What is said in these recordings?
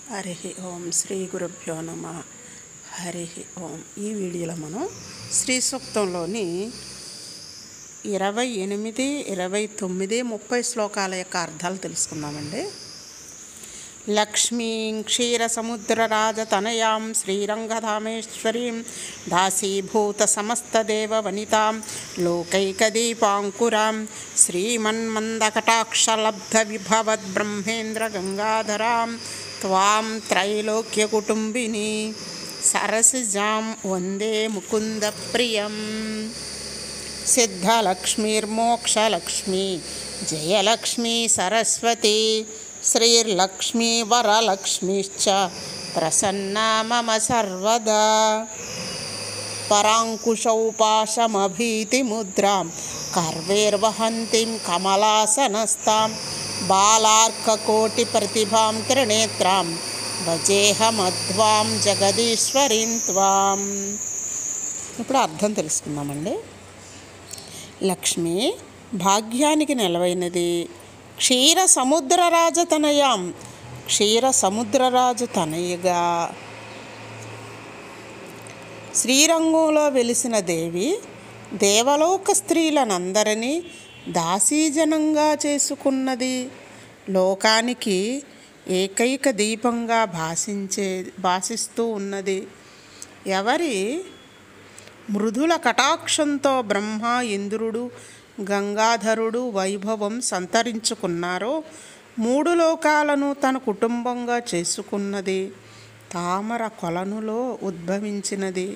హరి ఓం శ్రీ గురుభ్యో నమ. హరి ఓం. ఈ వీడియోలో మనం శ్రీ సూక్తంలోని 28, 29, 30 శ్లోకాల యొక్క అర్థాలు తెలుసుకుందామండి. లక్ష్మీం క్షీరసముద్రరాజతనయాం శ్రీరంగధామేశ్వరీం దాసీభూత సమస్తదేవ వనితాం లోకైకదీపాంకురాం శ్రీమన్మందకటాక్షలబ్ధ విభవద్ బ్రహ్మేంద్ర గంగాధరాం త్వాం త్రైలోక్యకుటుంబిని సరసిజాం వందే ముకుంద ప్రియం. సిద్ధలక్ష్మీర్మోక్షలక్ష్మీ జయలక్ష్మీ సరస్వతి శ్రీర్లక్ష్మీ వరలక్ష్మీశ్చ ప్రసన్నా మమ సర్వదా. పరాంకుశౌపాశమభీతిముద్రాం కర్వేర్వహంతిం కమలాసనస్తాం బాలార్కకోటిప్రతిభాం త్రినేత్రాం భజేహమధ్వాం జగదీశ్వరీం త్వాం. ఇప్పుడు అర్థం తెలుసుకుందామండి. లక్ష్మి భాగ్యానికి నెలవైనది. క్షీర సముద్రరాజతనయాం క్షీర సముద్రరాజు తనయగా శ్రీరంగంలో వెలిసిన దేవి దేవలోక స్త్రీలనందరినీ దాసీజనంగా చేసుకున్నది. లోకానికి ఏకైక దీపంగా భాసిస్తూ ఉన్నది. ఎవరి మృదుల కటాక్షంతో బ్రహ్మ, ఇంద్రుడు, గంగాధరుడు వైభవం సంతరించుకున్నారో 3 లోకాలను తన కుటుంబంగా చేసుకున్నది. తామర కొలనులో ఉద్భవించినది.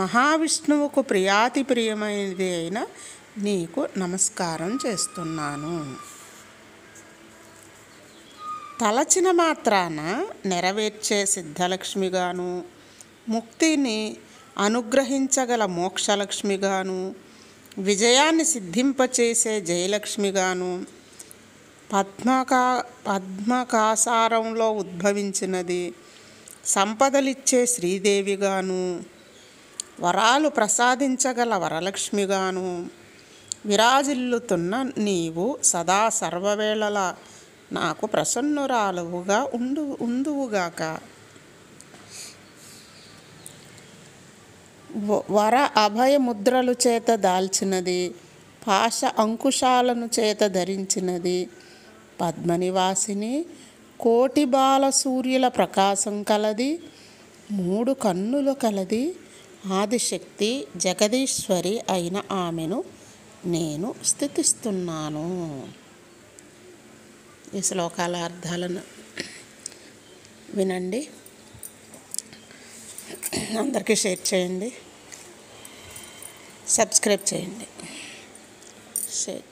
మహావిష్ణువుకు ప్రియాతి ప్రియమైనది అయిన నీకు నమస్కారం చేస్తున్నాను. తలచిన మాత్రాన నెరవేర్చే సిద్ధలక్ష్మిగాను, ముక్తిని అనుగ్రహించగల మోక్షలక్ష్మిగాను, విజయాన్ని సిద్ధింపచేసే జయలక్ష్మిగాను, పద్మకాసారంలో ఉద్భవించినది, సంపదలిచ్చే శ్రీదేవిగాను, వరాలు ప్రసాదించగల వరలక్ష్మిగాను విరాజిల్లుతున్న నీవు సదా సర్వవేళలా నాకు ప్రసన్నురాలువుగా ఉందువుగాక. వర అభయముద్రలు చేత దాల్చినది, పాశ అంకుశాలను చేత ధరించినది, పద్మనివాసిని, కోటి బాల సూర్యుల ప్రకాశం కలది, 3 కన్నులు కలది, ఆదిశక్తి జగదీశ్వరి అయిన ఆమెను నేను స్తుతిస్తున్నాను. ఈ శ్లోకాల అర్థాలను వినండి. అందరికీ షేర్ చేయండి, సబ్స్క్రైబ్ చేయండి. షేర్